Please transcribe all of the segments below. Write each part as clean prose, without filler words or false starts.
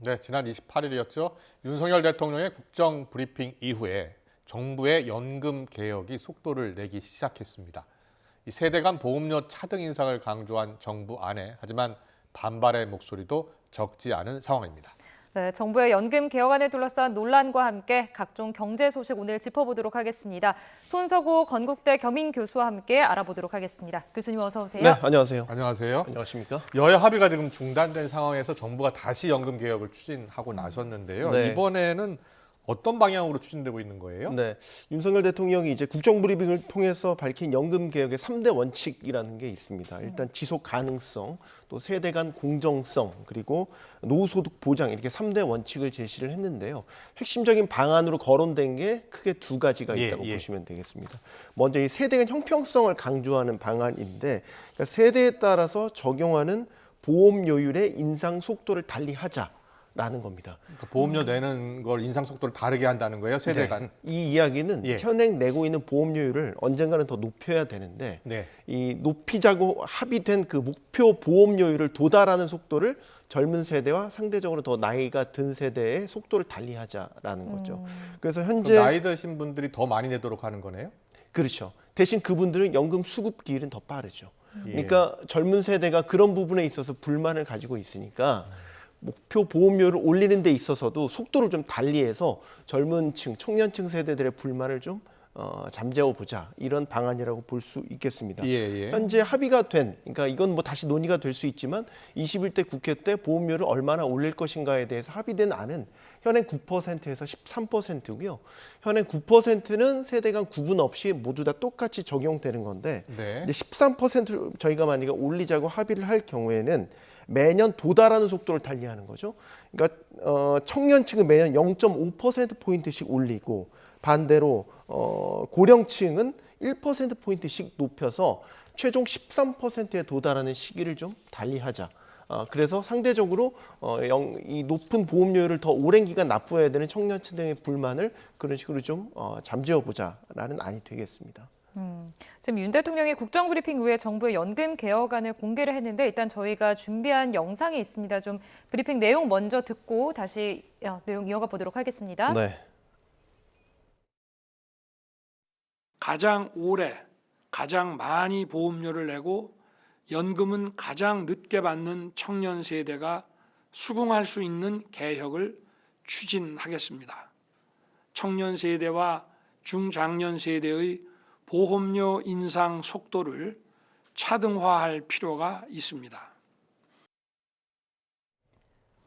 네, 지난 28일이었죠. 윤석열 대통령의 국정 브리핑 이후에 정부의 연금 개혁이 속도를 내기 시작했습니다. 이 세대 간 보험료 차등 인상을 강조한 정부 안에 하지만 반발의 목소리도 적지 않은 상황입니다. 네, 정부의 연금 개혁안을 둘러싼 논란과 함께 각종 경제 소식 오늘 짚어보도록 하겠습니다. 손석우 건국대 겸임 교수와 함께 알아보도록 하겠습니다. 교수님 어서 오세요. 네, 안녕하세요. 안녕하세요. 안녕하십니까? 여야 합의가 지금 중단된 상황에서 정부가 다시 연금 개혁을 추진하고 나섰는데요. 네. 이번에는 어떤 방향으로 추진되고 있는 거예요? 네, 윤석열 대통령이 이제 국정 브리핑을 통해서 밝힌 연금 개혁의 3대 원칙이라는 게 있습니다. 일단 지속 가능성, 또 세대 간 공정성, 그리고 노후소득 보장 이렇게 3대 원칙을 제시를 했는데요. 핵심적인 방안으로 거론된 게 크게 두 가지가 있다고 보시면 되겠습니다. 먼저 이 세대 간 형평성을 강조하는 방안인데, 그러니까 세대에 따라서 적용하는 보험료율의 인상 속도를 달리하자. 라는 겁니다. 그러니까 보험료 내는 걸 인상 속도를 다르게 한다는 거예요, 세대 간. 네. 이 이야기는 현행 내고 있는 보험료율을 언젠가는 더 높여야 되는데 이 높이자고 합의된 그 목표 보험료율을 도달하는 속도를 젊은 세대와 상대적으로 더 나이가 든 세대의 속도를 달리하자라는 거죠. 그래서 현재 나이 드신 분들이 더 많이 내도록 하는 거네요? 그렇죠. 대신 그분들은 연금 수급 기일은 더 빠르죠. 그러니까 젊은 세대가 그런 부분에 있어서 불만을 가지고 있으니까 목표 보험료를 올리는 데 있어서도 속도를 좀 달리해서 젊은 층, 청년층 세대들의 불만을 좀 잠재워 보자, 이런 방안이라고 볼 수 있겠습니다. 현재 합의가 된, 그러니까 이건 뭐 다시 논의가 될 수 있지만 21대 국회 때 보험료를 얼마나 올릴 것인가에 대해서 합의된 안은 현행 9%에서 13%고요. 현행 9%는 세대 간 구분 없이 모두 다 똑같이 적용되는 건데 이제 13% 저희가 만약에 올리자고 합의를 할 경우에는 매년 도달하는 속도를 달리하는 거죠. 그러니까 청년층은 매년 0.5%포인트씩 올리고 반대로 고령층은 1%포인트씩 높여서 최종 13%에 도달하는 시기를 좀 달리하자. 그래서 상대적으로 이 높은 보험료율을 더 오랜 기간 납부해야 되는 청년층 등의 불만을 그런 식으로 좀 잠재워보자라는 안이 되겠습니다. 지금 윤 대통령이 국정 브리핑 후에 정부의 연금 개혁안을 공개를 했는데 일단 저희가 준비한 영상이 있습니다. 좀 브리핑 내용 먼저 듣고 다시 내용 이어가 보도록 하겠습니다. 네. 가장 오래, 가장 많이 보험료를 내고 연금은 가장 늦게 받는 청년 세대가 수긍할 수 있는 개혁을 추진하겠습니다. 청년 세대와 중장년 세대의 보험료 인상 속도를 차등화할 필요가 있습니다.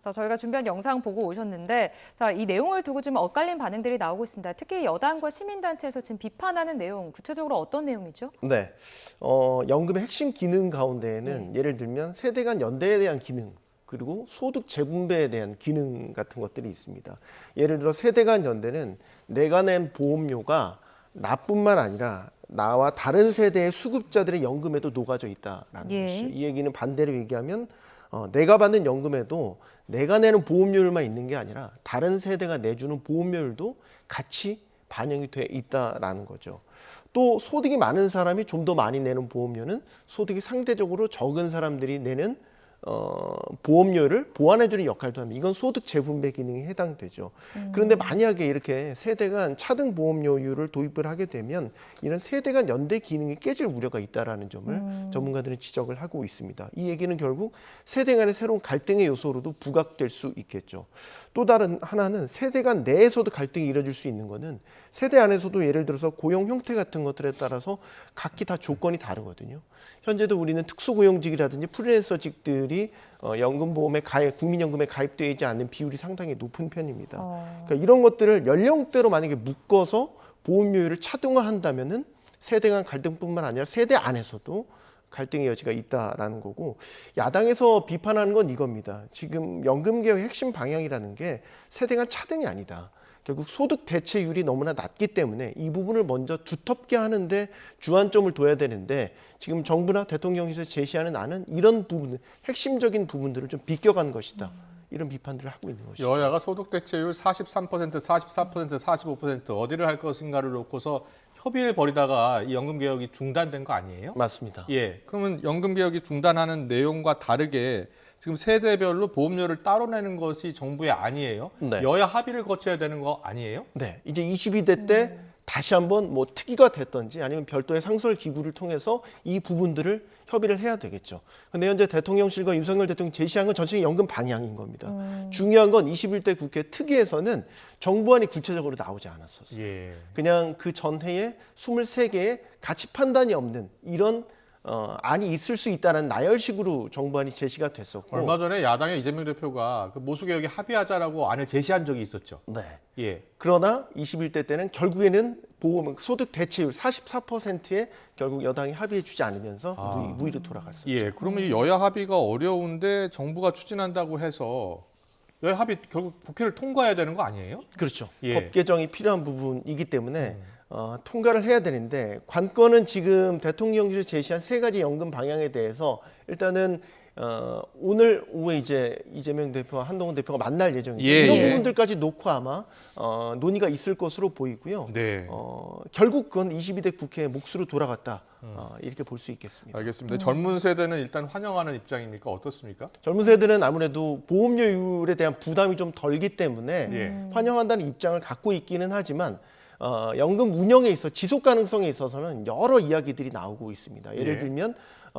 자, 저희가 준비한 영상 보고 오셨는데 이 내용을 두고 좀 엇갈린 반응들이 나오고 있습니다. 특히 여당과 시민단체에서 지금 비판하는 내용, 구체적으로 어떤 내용이죠? 네, 연금의 핵심 기능 가운데에는 예를 들면 세대 간 연대에 대한 기능, 그리고 소득 재분배에 대한 기능 같은 것들이 있습니다. 예를 들어 세대 간 연대는 내가 낸 보험료가 나뿐만 아니라 나와 다른 세대의 수급자들의 연금에도 녹아져 있다라는 것이죠. 이 얘기는 반대로 얘기하면 내가 받는 연금에도 내가 내는 보험료율만 있는 게 아니라 다른 세대가 내주는 보험료율도 같이 반영이 돼 있다라는 거죠. 또 소득이 많은 사람이 좀 더 많이 내는 보험료는 소득이 상대적으로 적은 사람들이 내는 보험료를 보완해주는 역할도 합니다. 이건 소득 재분배 기능에 해당되죠. 그런데 만약에 이렇게 세대 간 차등 보험료율을 도입을 하게 되면 이런 세대 간 연대 기능이 깨질 우려가 있다는 점을 전문가들은 지적을 하고 있습니다. 이 얘기는 결국 세대 간의 새로운 갈등의 요소로도 부각될 수 있겠죠. 또 다른 하나는 세대 간 내에서도 갈등이 이뤄질 수 있는 것은 세대 안에서도 예를 들어서 고용 형태 같은 것들에 따라서 각기 다 조건이 다르거든요. 현재도 우리는 특수고용직이라든지 프리랜서직들이 연금보험에 국민연금에 가입되어 있지 않는 비율이 상당히 높은 편입니다. 그러니까 이런 것들을 연령대로 만약에 묶어서 보험료율을 차등화한다면은 세대 간 갈등뿐만 아니라 세대 안에서도 갈등의 여지가 있다라는 거고, 야당에서 비판하는 건 이겁니다. 지금 연금개혁의 핵심 방향이라는 게 세대 간 차등이 아니다. 결국 소득 대체율이 너무나 낮기 때문에 이 부분을 먼저 두텁게 하는데 주안점을 둬야 되는데 지금 정부나 대통령에서 제시하는 안은 이런 부분, 핵심적인 부분들을 좀 비껴간 것이다. 이런 비판들을 하고 있는 것이죠. 여야가 소득 대체율 43%, 44%, 45% 어디를 할 것인가를 놓고서 협의를 벌이다가 이 연금 개혁이 중단된 거 아니에요? 맞습니다. 그러면 연금 개혁이 중단하는 내용과 다르게 지금 세대별로 보험료를 따로 내는 것이 정부의 안이에요. 네. 여야 합의를 거쳐야 되는 거 아니에요? 네, 이제 22대 때 다시 한번 뭐 특위가 됐던지 아니면 별도의 상설 기구를 통해서 이 부분들을 협의를 해야 되겠죠. 근데 현재 대통령실과 윤석열 대통령이 제시한 건 전체적인 연금 방향인 겁니다. 중요한 건 21대 국회 특위에서는 정부안이 구체적으로 나오지 않았었어요. 예. 그냥 그 전해에 23개의 가치 판단이 없는 이런 안이 있을 수 있다는 나열식으로 정부안이 제시가 됐었고 얼마 전에 야당의 이재명 대표가 그 모수개혁에 합의하자라고 안을 제시한 적이 있었죠. 네. 예. 그러나 21대 때는 결국에는 보험 소득 대체율 44%에 결국 여당이 합의해 주지 않으면서 무의로 돌아갔어요. 예. 그러면 이 여야 합의가 어려운데 정부가 추진한다고 해서 여야 합의 결국 국회를 통과해야 되는 거 아니에요? 그렇죠. 예. 법 개정이 필요한 부분이기 때문에 통과를 해야 되는데 관건은 지금 대통령실이 제시한 세 가지 연금 방향에 대해서 일단은 오늘 오후에 이제 이재명 대표와 한동훈 대표가 만날 예정입니다. 예, 이런 예. 부분들까지 놓고 아마 논의가 있을 것으로 보이고요. 네. 결국 그건 22대 국회의 몫으로 돌아갔다. 이렇게 볼 수 있겠습니다. 알겠습니다. 젊은 세대는 일단 환영하는 입장입니까? 어떻습니까? 젊은 세대는 아무래도 보험료율에 대한 부담이 좀 덜기 때문에 예. 환영한다는 입장을 갖고 있기는 하지만 연금 운영에 있어 지속 가능성에 있어서는 여러 이야기들이 나오고 있습니다. 예를 예. 들면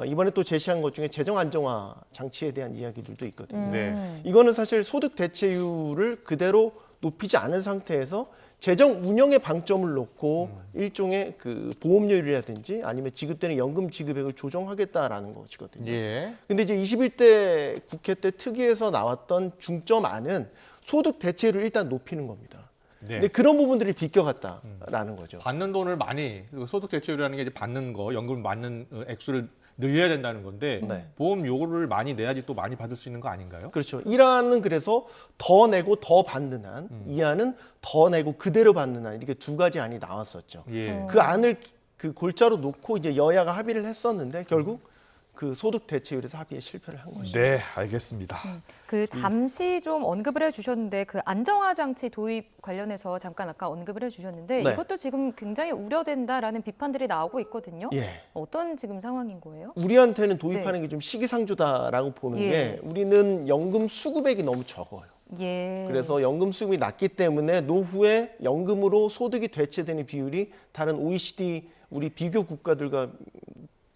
이번에 또 제시한 것 중에 재정 안정화 장치에 대한 이야기들도 있거든요. 네. 이거는 사실 소득 대체율을 그대로 높이지 않은 상태에서 재정 운영에 방점을 놓고 일종의 그 보험료율이라든지 아니면 지급되는 연금 지급액을 조정하겠다라는 것이거든요. 예. 근데 이제 21대 국회 때 특위에서 나왔던 중점안은 소득 대체율을 일단 높이는 겁니다. 네. 근데 그런 부분들이 비껴갔다라는 거죠. 받는 돈을 많이 소득 대체율이라는 게 이제 받는 거 연금 받는 액수를 늘려야 된다는 건데 네. 보험 요구를 많이 내야지 또 많이 받을 수 있는 거 아닌가요? 그렇죠. 1안은 그래서 더 내고 더 받는 안, 2안은 더 내고 그대로 받는 안 이렇게 두 가지 안이 나왔었죠. 예. 그 안을 그 골자로 놓고 이제 여야가 합의를 했었는데 결국 그 소득 대체율에서 합의에 실패를 한 것이죠. 네, 알겠습니다. 그 잠시 좀 언급을 해주셨는데 그 안정화 장치 도입 관련해서 잠깐 아까 언급을 해주셨는데 네. 이것도 지금 굉장히 우려된다라는 비판들이 나오고 있거든요. 예. 어떤 지금 상황인 거예요? 우리한테는 도입하는 게 좀 시기상조다라고 보는 예. 게 우리는 연금 수급액이 너무 적어요. 예. 그래서 연금 수급이 낮기 때문에 노후에 연금으로 소득이 대체되는 비율이 다른 OECD 우리 비교 국가들과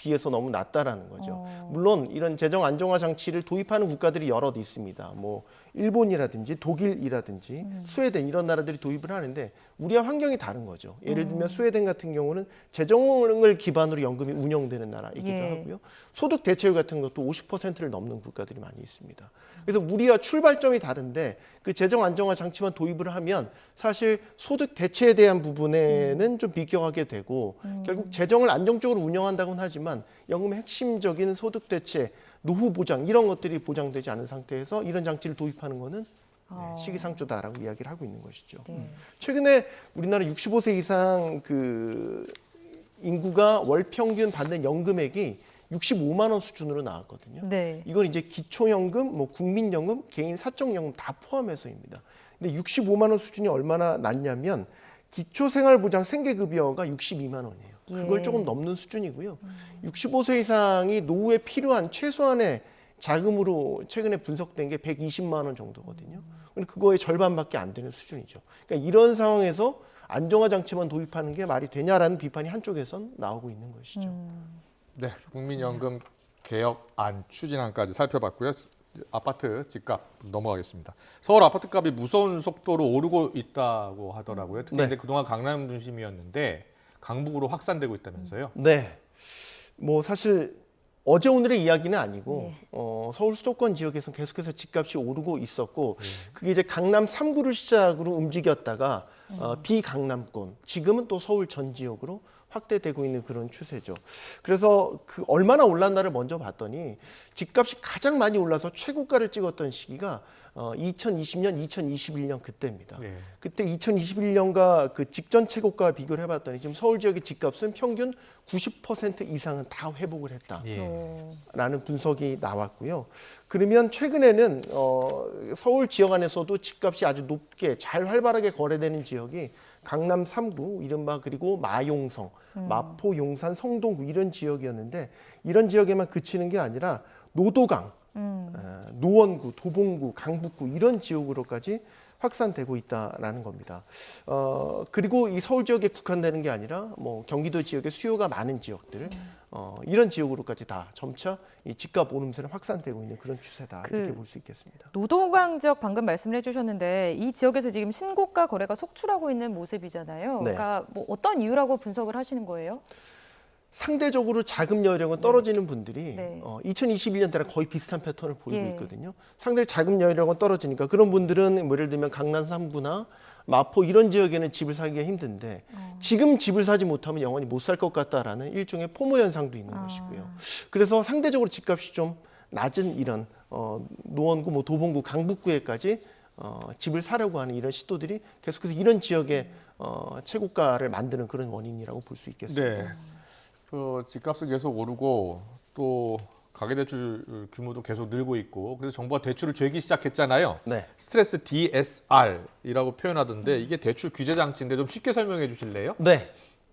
비해서 너무 낮다라는 거죠. 물론 이런 재정 안정화 장치를 도입하는 국가들이 여럿 있습니다. 뭐 일본이라든지 독일이라든지 스웨덴 이런 나라들이 도입을 하는데 우리와 환경이 다른 거죠. 예를 들면 스웨덴 같은 경우는 재정을 기반으로 연금이 운영되는 나라이기도 예. 하고요. 소득 대체율 같은 것도 50%를 넘는 국가들이 많이 있습니다. 그래서 우리와 출발점이 다른데 그 재정 안정화 장치만 도입을 하면 사실 소득 대체에 대한 부분에는 좀 비껴가게 되고 결국 재정을 안정적으로 운영한다고는 하지만 연금의 핵심적인 소득 대체, 노후 보장 이런 것들이 보장되지 않은 상태에서 이런 장치를 도입하는 것은 시기상조다라고 이야기를 하고 있는 것이죠. 네. 최근에 우리나라 65세 이상 그 인구가 월 평균 받는 연금액이 65만 원 수준으로 나왔거든요. 네. 이건 이제 기초연금, 뭐 국민연금, 개인 사적연금 다 포함해서입니다. 근데 65만 원 수준이 얼마나 낮냐면 기초생활보장 생계급여가 62만 원이에요. 그걸 예. 조금 넘는 수준이고요. 65세 이상이 노후에 필요한 최소한의 자금으로 최근에 분석된 게 120만 원 정도거든요. 근데 그거의 절반밖에 안 되는 수준이죠. 그러니까 이런 상황에서 안정화 장치만 도입하는 게 말이 되냐라는 비판이 한쪽에선 나오고 있는 것이죠. 네, 국민연금 개혁안 추진안까지 살펴봤고요. 아파트 집값 넘어가겠습니다. 서울 아파트값이 무서운 속도로 오르고 있다고 하더라고요. 특히 네. 이제 그동안 강남 중심이었는데 강북으로 확산되고 있다면서요. 네. 뭐 사실 어제 오늘의 이야기는 아니고 서울 수도권 지역에서 계속해서 집값이 오르고 있었고 그게 이제 강남 3구를 시작으로 움직였다가 비강남권 지금은 또 서울 전 지역으로 확대되고 있는 그런 추세죠. 그래서 그 얼마나 올랐나를 먼저 봤더니 집값이 가장 많이 올라서 최고가를 찍었던 시기가 2020년, 2021년 그때입니다. 네. 그때 2021년과 그 직전 최고가와 비교를 해봤더니 지금 서울 지역의 집값은 평균 90% 이상은 다 회복을 했다라는 분석이 나왔고요. 그러면 최근에는 서울 지역 안에서도 집값이 아주 높게 잘 활발하게 거래되는 지역이 강남 3구, 이른바 그리고 마용성, 마포, 용산, 성동구 이런 지역이었는데 이런 지역에만 그치는 게 아니라 노도강, 노원구, 도봉구, 강북구 이런 지역으로까지 확산되고 있다라는 겁니다. 그리고 이 서울 지역에 국한되는 게 아니라 뭐 경기도 지역에 수요가 많은 지역들 이런 지역으로까지 다 점차 이 집값 오름세는 확산되고 있는 그런 추세다 이렇게 볼 수 있겠습니다. 노동광 지역 방금 말씀을 해주셨는데 이 지역에서 지금 신고가 거래가 속출하고 있는 모습이잖아요. 네. 그러니까 뭐 어떤 이유라고 분석을 하시는 거예요? 상대적으로 자금 여력은 떨어지는 분들이 네. 2021년대랑 거의 비슷한 패턴을 보이고 예. 있거든요. 상대적으로 자금 여력은 떨어지니까 그런 분들은 뭐 예를 들면 강남 3구나 마포 이런 지역에는 집을 사기가 힘든데 지금 집을 사지 못하면 영원히 못 살 것 같다라는 일종의 포모 현상도 있는 것이고요. 그래서 상대적으로 집값이 좀 낮은 이런 노원구, 뭐 도봉구, 강북구에까지 집을 사려고 하는 이런 시도들이 계속해서 이런 지역의 최고가를 만드는 그런 원인이라고 볼 수 있겠습니다. 네. 그 집값은 계속 오르고 또 가계대출 규모도 계속 늘고 있고 그래서 정부가 대출을 줄이기 시작했잖아요. 네. 스트레스 DSR이라고 표현하던데 이게 대출 규제 장치인데 좀 쉽게 설명해 주실래요? 네.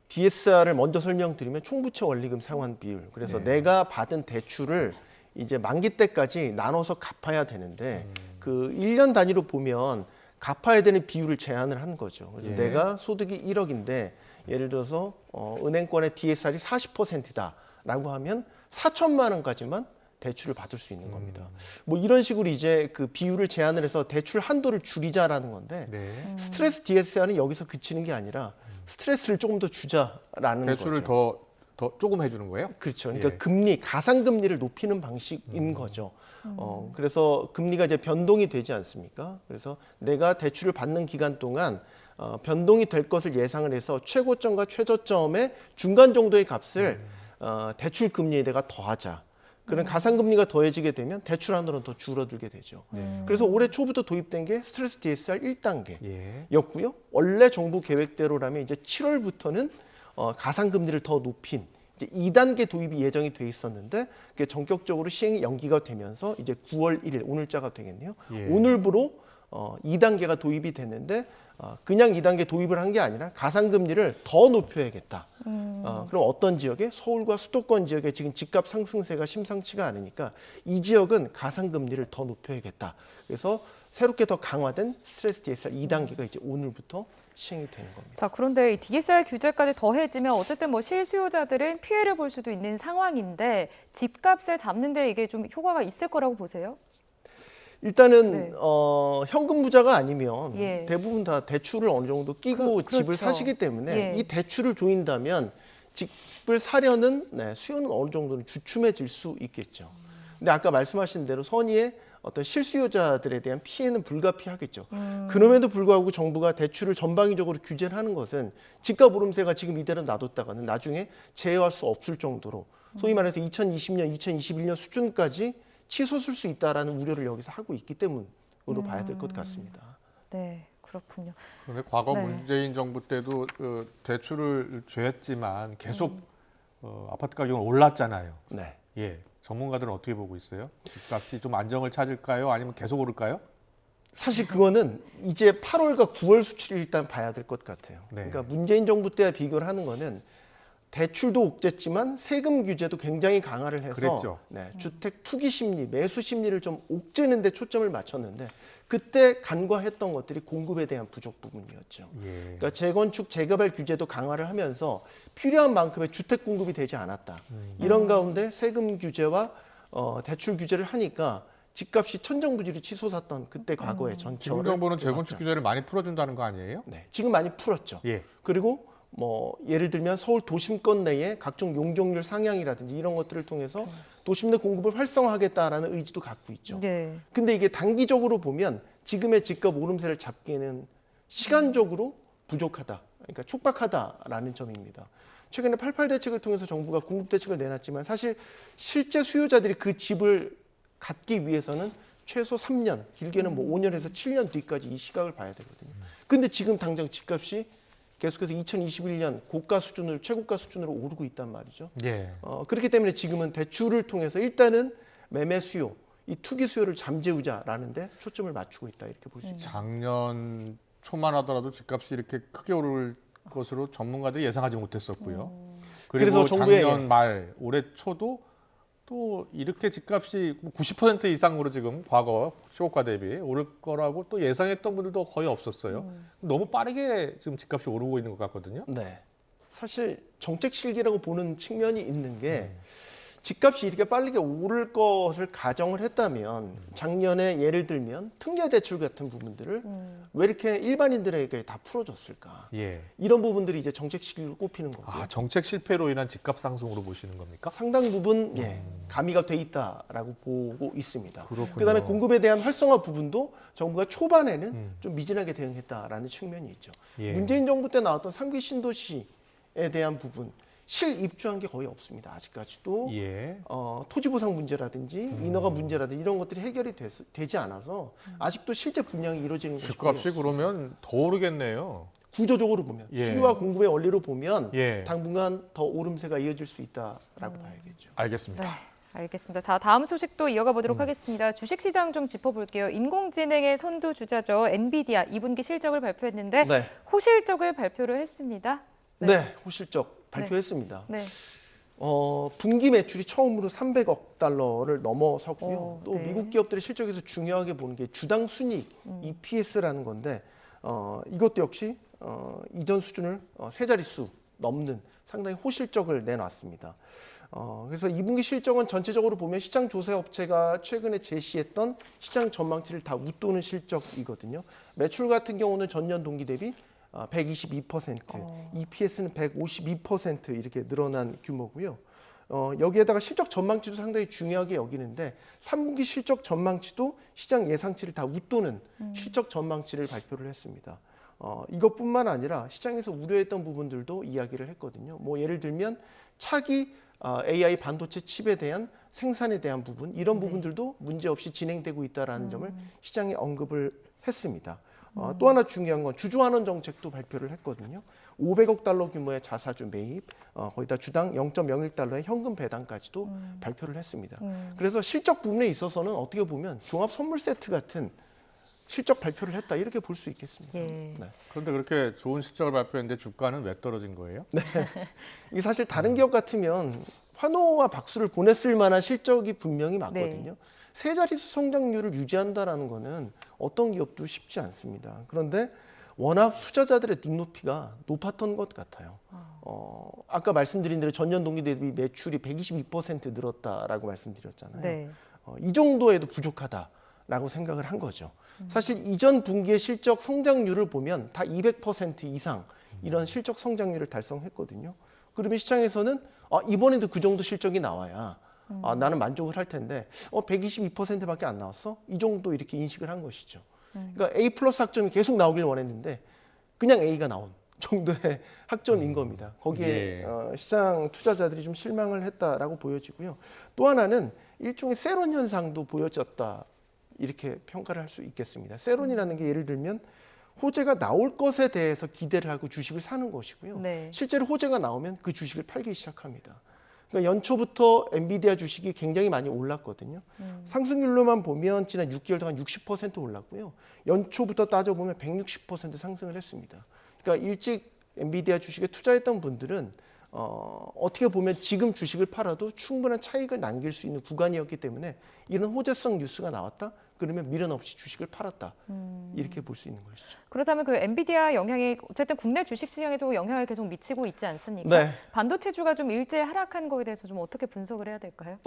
DSR을 먼저 설명드리면 총부채 원리금 상환 비율. 그래서 내가 받은 대출을 이제 만기 때까지 나눠서 갚아야 되는데 그 1년 단위로 보면 갚아야 되는 비율을 제한을 한 거죠. 그래서 예. 내가 소득이 1억인데 예를 들어서 은행권의 DSR이 40%다라고 하면 4천만 원까지만 대출을 받을 수 있는 겁니다. 뭐 이런 식으로 이제 그 비율을 제한을 해서 대출 한도를 줄이자라는 건데 네. 스트레스 DSR은 여기서 그치는 게 아니라 스트레스를 조금 더 주자라는 대출을 거죠. 더 조금 해주는 거예요? 그렇죠. 그러니까 예. 금리, 가상금리를 높이는 방식인 거죠. 그래서 금리가 이제 변동이 되지 않습니까? 그래서 내가 대출을 받는 기간 동안 변동이 될 것을 예상을 해서 최고점과 최저점의 중간 정도의 값을 대출 금리에다가 더하자. 그런 가상금리가 더해지게 되면 대출 한도는 더 줄어들게 되죠. 그래서 올해 초부터 도입된 게 스트레스 DSR 1단계였고요. 예. 원래 정부 계획대로라면 이제 7월부터는 가상금리를 더 높인 이제 2단계 도입이 예정이 돼 있었는데 그게 전격적으로 시행이 연기가 되면서 이제 9월 1일 오늘자가 되겠네요. 예. 오늘부로 2단계가 도입이 됐는데 그냥 2단계 도입을 한 게 아니라 가상금리를 더 높여야겠다. 그럼 어떤 지역에? 서울과 수도권 지역에 지금 집값 상승세가 심상치가 않으니까 이 지역은 가상금리를 더 높여야겠다. 그래서 새롭게 더 강화된 스트레스 DSR 2단계가 이제 오늘부터 시행이 되는 겁니다. 자, 그런데 이 DSR 규제까지 더해지면 어쨌든 뭐 실수요자들은 피해를 볼 수도 있는 상황인데 집값을 잡는 데 이게 좀 효과가 있을 거라고 보세요? 일단은 네. 현금 부자가 아니면 예. 대부분 다 대출을 어느 정도 끼고 그렇죠. 집을 사시기 때문에 예. 이 대출을 조인다면 집을 사려는 수요는 어느 정도는 주춤해질 수 있겠죠. 근데 아까 말씀하신 대로 선의의 어떤 실수요자들에 대한 피해는 불가피하겠죠. 그럼에도 불구하고 정부가 대출을 전방위적으로 규제를 하는 것은 집값 오름세가 지금 이대로 놔뒀다가는 나중에 제어할 수 없을 정도로 소위 말해서 2020년, 2021년 수준까지 치솟을 수 있다라는 우려를 여기서 하고 있기 때문으로 봐야 될 것 같습니다. 네, 그렇군요. 그런데 과거 네. 문재인 정부 때도 대출을 죄했지만 계속 아파트 가격은 올랐잖아요. 네. 예, 전문가들은 어떻게 보고 있어요? 집값이 좀 안정을 찾을까요? 아니면 계속 오를까요? 사실 그거는 이제 8월과 9월 수치를 일단 봐야 될 것 같아요. 네. 그러니까 문재인 정부 때와 비교를 하는 거는 대출도 옥죄지만 세금 규제도 굉장히 강화를 해서 그랬죠. 주택 투기 심리, 매수 심리를 좀 옥죄는 데 초점을 맞췄는데 그때 간과했던 것들이 공급에 대한 부족 부분이었죠. 예. 그러니까 재건축, 재개발 규제도 강화를 하면서 필요한 만큼의 주택 공급이 되지 않았다. 이런 가운데 세금 규제와 대출 규제를 하니까 집값이 천정부지로 치솟았던 그때 과거의 전철을 지금 정부는 재건축 봤죠. 규제를 많이 풀어준다는 거 아니에요? 네, 지금 많이 풀었죠. 예. 그리고 뭐 예를 들면 서울 도심권 내에 각종 용적률 상향이라든지 이런 것들을 통해서 도심 내 공급을 활성화하겠다라는 의지도 갖고 있죠. 네. 근데 이게 단기적으로 보면 지금의 집값 오름세를 잡기에는 시간적으로 부족하다. 그러니까 촉박하다라는 점입니다. 최근에 88 대책을 통해서 정부가 공급 대책을 내놨지만 사실 실제 수요자들이 그 집을 갖기 위해서는 최소 3년, 길게는 뭐 5년에서 7년 뒤까지 이 시각을 봐야 되거든요. 근데 지금 당장 집값이 계속해서 2021년 고가 수준을 최고가 수준으로 오르고 있단 말이죠. 예. 그렇기 때문에 지금은 대출을 통해서 일단은 매매 수요, 이 투기 수요를 잠재우자라는 데 초점을 맞추고 있다 이렇게 볼 수 있죠. 작년 초만 하더라도 집값이 이렇게 크게 오를 것으로 전문가들이 예상하지 못했었고요. 그리고 그래서 정부의- 작년 말 올해 초도 또 이렇게 집값이 90% 이상으로 지금 과거 시고가 대비 오를 거라고 또 예상했던 분들도 거의 없었어요. 너무 빠르게 지금 집값이 오르고 있는 것 같거든요. 네. 사실 정책 실기라고 보는 측면이 있는 게 집값이 이렇게 빠르게 오를 것을 가정을 했다면 작년에 예를 들면 특례 대출 같은 부분들을 왜 이렇게 일반인들에게 다 풀어줬을까? 예. 이런 부분들이 이제 정책 실기로 꼽히는 거고요. 아, 정책 실패로 인한 집값 상승으로 보시는 겁니까? 상당 부분 가미가 돼 있다라고 보고 있습니다. 그렇군요. 그다음에 공급에 대한 활성화 부분도 정부가 초반에는 좀 미진하게 대응했다라는 측면이 있죠. 예. 문재인 정부 때 나왔던 3기 신도시에 대한 부분 실입주한 게 거의 없습니다. 아직까지도 예. 토지 보상 문제라든지 인허가 문제라든지 이런 것들이 해결이 되지 않아서 아직도 실제 분양이 이루어지는 것이 거의 집값이 그러면 더 오르겠네요. 구조적으로 보면 예. 수요와 공급의 원리로 보면 예. 당분간 더 오름세가 이어질 수 있다라고 봐야겠죠. 알겠습니다. 네, 알겠습니다. 자, 다음 소식도 이어가 보도록 하겠습니다. 주식시장 좀 짚어볼게요. 인공지능의 선두주자죠. 엔비디아 2분기 실적을 발표했는데 네. 호실적을 발표를 했습니다. 네, 호실적 발표했습니다. 네. 분기 매출이 처음으로 300억 달러를 넘어섰고요. 또 네. 미국 기업들의 실적에서 중요하게 보는 게 주당 순이익 EPS라는 건데 이것도 역시 이전 수준을 세 자릿수 넘는 상당히 호실적을 내놨습니다. 그래서 2분기 실적은 전체적으로 보면 시장 조사 업체가 최근에 제시했던 시장 전망치를 다 웃도는 실적이거든요. 매출 같은 경우는 전년 동기 대비 122%, EPS는 152% 이렇게 늘어난 규모고요. 여기에다가 실적 전망치도 상당히 중요하게 여기는데 3분기 실적 전망치도 시장 예상치를 다 웃도는 실적 전망치를 발표를 했습니다. 이것뿐만 아니라 시장에서 우려했던 부분들도 이야기를 했거든요. 뭐 예를 들면 차기 AI 반도체 칩에 대한 생산에 대한 부분 이런 부분들도 문제없이 진행되고 있다는 점을 시장에 언급을 했습니다. 또 하나 중요한 건 주주환원 정책도 발표를 했거든요. 500억 달러 규모의 자사주 매입, 거기다 주당 0.01달러의 현금 배당까지도 발표를 했습니다. 그래서 실적 부분에 있어서는 어떻게 보면 종합 선물 세트 같은 실적 발표를 했다 이렇게 볼 수 있겠습니다. 예. 네. 그런데 그렇게 좋은 실적을 발표했는데 주가는 왜 떨어진 거예요? 이게 사실 다른 기업 같으면 환호와 박수를 보냈을 만한 실적이 분명히 맞거든요. 세 자릿수 성장률을 유지한다라는 거는 어떤 기업도 쉽지 않습니다. 그런데 워낙 투자자들의 눈높이가 높았던 것 같아요. 아까 말씀드린 대로 전년 동기 대비 매출이 122% 늘었다라고 말씀드렸잖아요. 네. 이 정도에도 부족하다라고 생각을 한 거죠. 사실 이전 분기의 실적 성장률을 보면 다 200% 이상 이런 실적 성장률을 달성했거든요. 그러면 시장에서는 이번에도 그 정도 실적이 나와야 나는 만족을 할 텐데 122%밖에 안 나왔어? 이 정도 이렇게 인식을 한 것이죠. 그러니까 A 플러스 학점이 계속 나오길 원했는데 그냥 A가 나온 정도의 학점인 겁니다. 거기에 시장 투자자들이 좀 실망을 했다라고 보여지고요. 또 하나는 일종의 세론 현상도 보여졌다 이렇게 평가를 할 수 있겠습니다. 세론이라는 게 예를 들면 호재가 나올 것에 대해서 기대를 하고 주식을 사는 것이고요. 네. 실제로 호재가 나오면 그 주식을 팔기 시작합니다. 그러니까 연초부터 엔비디아 주식이 굉장히 많이 올랐거든요. 상승률로만 보면 지난 6개월 동안 60% 올랐고요. 연초부터 따져보면 160% 상승을 했습니다. 그러니까 일찍 엔비디아 주식에 투자했던 분들은 어떻게 보면 지금 주식을 팔아도 충분한 차익을 남길 수 있는 구간이었기 때문에 이런 호재성 뉴스가 나왔다? 그러면 미련 없이 주식을 팔았다. 이렇게 볼 수 있는 것이죠. 그렇다면 그 엔비디아 영향이 어쨌든 국내 주식시장에도 영향을 계속 미치고 있지 않습니까? 네. 반도체주가 좀 일제 하락한 거에 대해서 좀 어떻게 분석을 해야 될까요?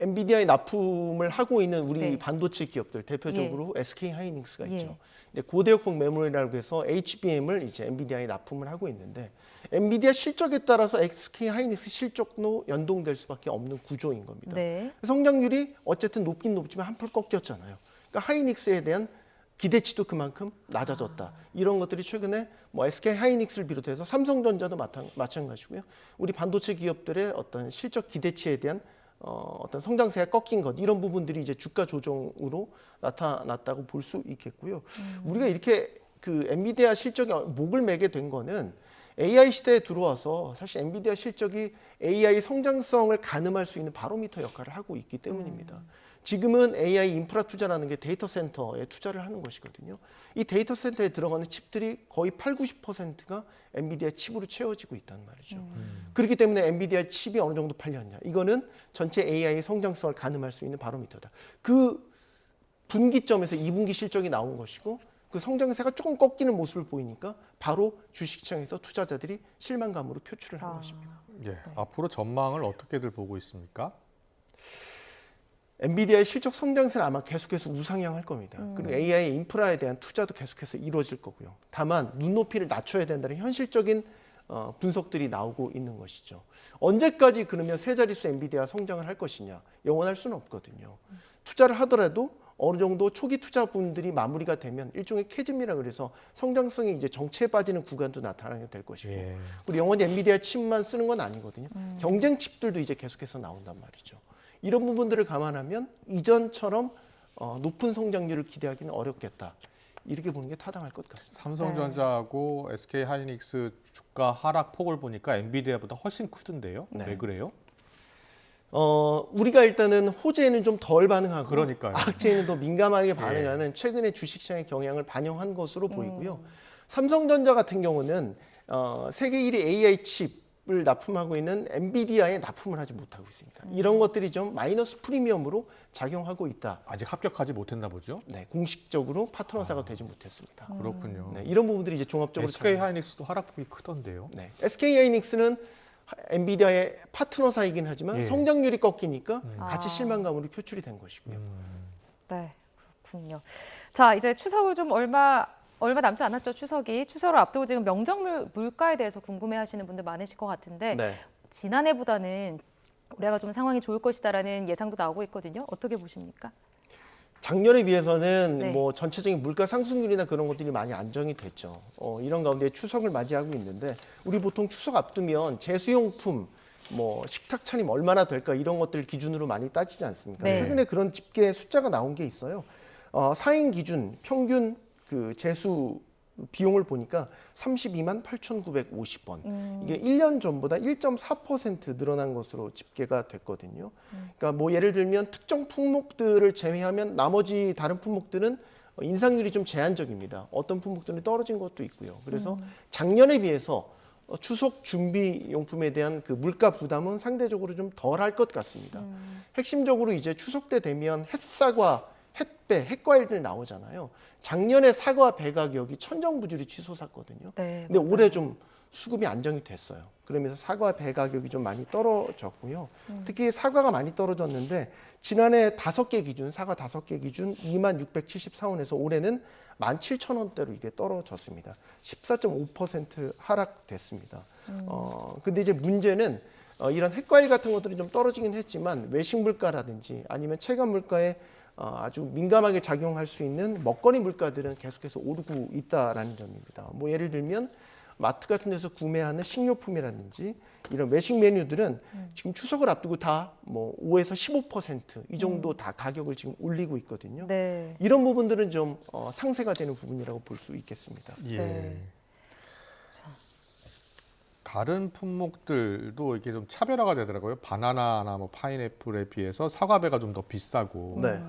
엔비디아에 납품을 하고 있는 우리 네. 반도체 기업들 대표적으로 SK 하이닉스가 예. 있죠. 이제 고대역폭 메모리라고 해서 HBM을 이제 엔비디아에 납품을 하고 있는데 엔비디아 실적에 따라서 SK 하이닉스 실적도 연동될 수밖에 없는 구조인 겁니다. 네. 성장률이 어쨌든 높긴 높지만 한풀 꺾였잖아요. 그러니까 하이닉스에 대한 기대치도 그만큼 낮아졌다. 이런 것들이 최근에 뭐 SK 하이닉스를 비롯해서 삼성전자도 마찬가지고요. 우리 반도체 기업들의 어떤 실적 기대치에 대한 어떤 성장세가 꺾인 것 이런 부분들이 이제 주가 조정으로 나타났다고 볼 수 있겠고요. 우리가 이렇게 그 엔비디아 실적이 목을 매게 된 거는 AI 시대에 들어와서 사실 엔비디아 실적이 AI 성장성을 가늠할 수 있는 바로미터 역할을 하고 있기 때문입니다. 지금은 AI 인프라 투자라는 게 데이터 센터에 투자를 하는 것이거든요. 이 데이터 센터에 들어가는 칩들이 거의 80~90%가 엔비디아 칩으로 채워지고 있단 말이죠. 그렇기 때문에 엔비디아 칩이 어느 정도 팔렸냐. 이거는 전체 AI 성장성을 가늠할 수 있는 바로미터다. 그 분기점에서 2분기 실적이 나온 것이고 그 성장세가 조금 꺾이는 모습을 보이니까 바로 주식시장에서 투자자들이 실망감으로 표출을 한 것입니다. 예, 앞으로 전망을 어떻게들 보고 있습니까? 엔비디아의 실적 성장세는 아마 계속해서 우상향할 겁니다. 그리고 AI 인프라에 대한 투자도 계속해서 이루어질 거고요. 다만 눈높이를 낮춰야 된다는 현실적인 분석들이 나오고 있는 것이죠. 언제까지 그러면 세 자릿수 엔비디아 성장을 할 것이냐? 영원할 수는 없거든요. 투자를 하더라도 어느 정도 초기 투자분들이 마무리가 되면 일종의 캐즘이라 그래서 성장성이 이제 정체에 빠지는 구간도 나타나게 될 것이고 예. 그리고 영원히 엔비디아 칩만 쓰는 건 아니거든요. 경쟁 칩들도 이제 계속해서 나온단 말이죠. 이런 부분들을 감안하면 이전처럼 높은 성장률을 기대하기는 어렵겠다. 이렇게 보는 게 타당할 것 같습니다. 삼성전자하고 SK하이닉스 주가 하락 폭을 보니까 엔비디아보다 훨씬 크던데요. 네. 왜 그래요? 우리가 일단은 호재에는 좀 덜 반응하고 그러니까요. 악재에는 더 민감하게 반응하는 최근의 주식시장의 경향을 반영한 것으로 보이고요. 삼성전자 같은 경우는 세계 1위 AI 칩을 납품하고 있는 엔비디아에 납품을 하지 못하고 있습니다. 이런 것들이 좀 마이너스 프리미엄으로 작용하고 있다. 아직 합격하지 못했나 보죠. 네, 공식적으로 파트너사가 되지 못했습니다. 그렇군요. 네, 이런 부분들이 이제 종합적으로 SK하이닉스도 하락폭이 크던데요. 네, SK하이닉스는 엔비디아의 파트너사이긴 하지만 예. 성장률이 꺾이니까 같이 실망감으로 표출이 된 것이고요. 네, 그렇군요. 자, 이제 추석을 좀 얼마 남지 않았죠, 추석이. 추석을 앞두고 지금 명절 물가에 대해서 궁금해하시는 분들 많으실 것 같은데 네. 지난해보다는 올해가 좀 상황이 좋을 것이다라는 예상도 나오고 있거든요. 어떻게 보십니까? 작년에 비해서는 네. 뭐 전체적인 물가 상승률이나 그런 것들이 많이 안정이 됐죠. 이런 가운데 추석을 맞이하고 있는데 우리 보통 추석 앞두면 제수용품, 뭐 식탁 차림 얼마나 될까 이런 것들 기준으로 많이 따지지 않습니까? 네. 최근에 그런 집계 숫자가 나온 게 있어요. 4인 기준 평균 그 제수 비용을 보니까 32만 8,950원. 이게 1년 전보다 1.4% 늘어난 것으로 집계가 됐거든요. 그러니까 뭐 예를 들면 특정 품목들을 제외하면 나머지 다른 품목들은 인상률이 좀 제한적입니다. 어떤 품목들은 떨어진 것도 있고요. 그래서 작년에 비해서 추석 준비 용품에 대한 그 물가 부담은 상대적으로 좀 덜 할 것 같습니다. 핵심적으로 이제 추석 때 되면 햇사과 햇배, 햇과일들 나오잖아요. 작년에 사과 배 가격이 천정부지리 치솟았거든요. 네, 근데 맞아요. 올해 좀 수급이 안정이 됐어요. 그러면서 사과 배 가격이 좀 많이 떨어졌고요. 특히 사과가 많이 떨어졌는데 지난해 5개 기준, 사과 5개 기준 2674원에서 올해는 17,000원대로 이게 떨어졌습니다. 14.5% 하락됐습니다. 근데 이제 문제는 이런 햇과일 같은 것들이 좀 떨어지긴 했지만 외식 물가라든지 아니면 체감 물가에 아주 민감하게 작용할 수 있는 먹거리 물가들은 계속해서 오르고 있다라는 점입니다. 뭐 예를 들면 마트 같은 데서 구매하는 식료품이라든지 이런 외식 메뉴들은 지금 추석을 앞두고 다 뭐 5에서 15%이 정도 다 가격을 지금 올리고 있거든요. 네. 이런 부분들은 좀 상쇄가 되는 부분이라고 볼 수 있겠습니다. 예. 네. 다른 품목들도 이렇게 좀 차별화가 되더라고요. 바나나나 뭐 파인애플에 비해서 사과배가 좀 더 비싸고. 네.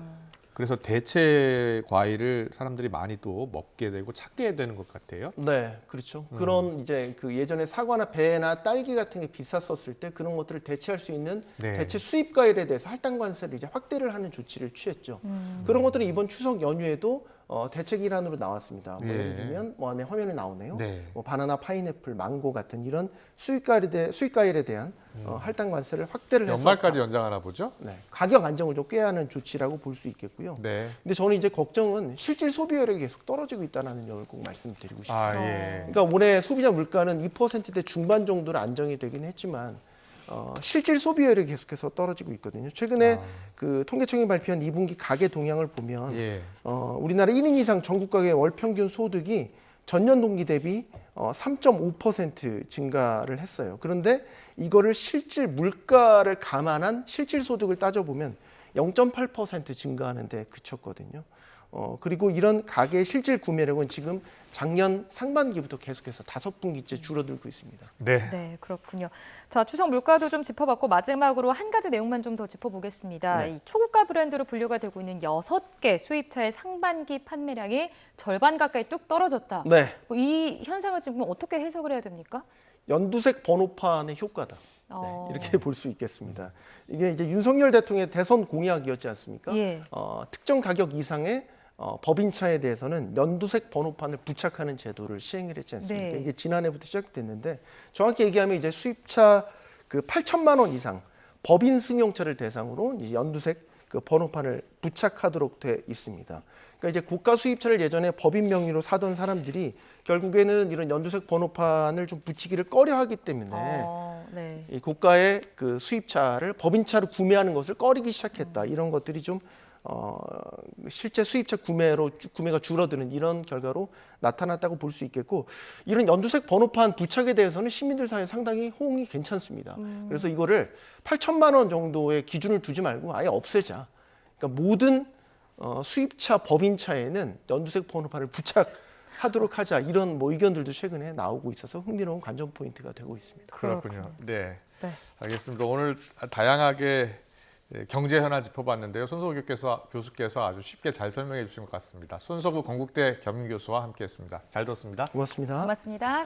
그래서 대체 과일을 사람들이 많이 또 먹게 되고 찾게 되는 것 같아요. 네, 그렇죠. 그런 이제 그 예전에 사과나 배나 딸기 같은 게 비쌌었을 때 그런 것들을 대체할 수 있는 네. 대체 수입 과일에 대해서 할당 관세를 이제 확대를 하는 조치를 취했죠. 그런 것들은 이번 추석 연휴에도 대책 일환으로 나왔습니다. 뭐 예. 예를 들면 뭐 안에 화면에 나오네요. 네. 뭐 바나나, 파인애플, 망고 같은 이런 수입 과일에 대한 할당 관세를 확대를 해서 연말까지 연장하나 보죠? 네, 가격 안정을 좀 꾀하는 조치라고 볼 수 있겠고요. 네. 근데 저는 이제 걱정은 실질 소비율이 계속 떨어지고 있다는 점을 꼭 말씀드리고 싶어요. 아, 예. 그러니까 올해 소비자 물가는 2%대 중반 정도로 안정이 되긴 했지만 실질 소비율이 계속해서 떨어지고 있거든요. 최근에 그 통계청이 발표한 2분기 가계 동향을 보면 예. 우리나라 1인 이상 전국 가계 월 평균 소득이 전년 동기 대비 3.5% 증가를 했어요. 그런데 이거를 실질 물가를 감안한 실질 소득을 따져보면 0.8% 증가하는 데 그쳤거든요. 그리고 이런 가계의 실질 구매력은 지금 작년 상반기부터 계속해서 5분기째 줄어들고 있습니다. 네. 네, 그렇군요. 자, 추석 물가도 좀 짚어봤고 마지막으로 한 가지 내용만 좀 더 짚어보겠습니다. 네. 이 초고가 브랜드로 분류가 되고 있는 6개 수입차의 상반기 판매량이 절반 가까이 뚝 떨어졌다. 네, 이 현상을 지금 어떻게 해석을 해야 됩니까? 연두색 번호판의 효과다. 어. 이렇게 볼 수 있겠습니다. 이게 이제 윤석열 대통령의 대선 공약이었지 않습니까? 예. 특정 가격 이상의 법인차에 대해서는 연두색 번호판을 부착하는 제도를 시행을 했지 않습니까? 네. 이게 지난해부터 시작됐는데 정확히 얘기하면 이제 수입차 그 8천만 원 이상 법인 승용차를 대상으로 이제 연두색 그 번호판을 부착하도록 돼 있습니다. 그러니까 이제 고가 수입차를 예전에 법인 명의로 사던 사람들이 결국에는 이런 연두색 번호판을 좀 붙이기를 꺼려하기 때문에 네. 이 고가의 그 수입차를 법인차로 구매하는 것을 꺼리기 시작했다. 이런 것들이 좀 실제 수입차 구매가 줄어드는 이런 결과로 나타났다고 볼 수 있겠고, 이런 연두색 번호판 부착에 대해서는 시민들 사이에 상당히 호응이 괜찮습니다. 그래서 이거를 8천만 원 정도의 기준을 두지 말고 아예 없애자. 그러니까 모든 수입차 법인차에는 연두색 번호판을 부착하도록 하자. 이런 뭐 의견들도 최근에 나오고 있어서 흥미로운 관전 포인트가 되고 있습니다. 그렇군요. 네. 네. 알겠습니다. 오늘 다양하게 경제 현안 짚어봤는데요. 손석구 교수께서 아주 쉽게 잘 설명해 주신 것 같습니다. 손석구 건국대 겸임교수와 함께했습니다. 잘 들었습니다. 고맙습니다. 고맙습니다.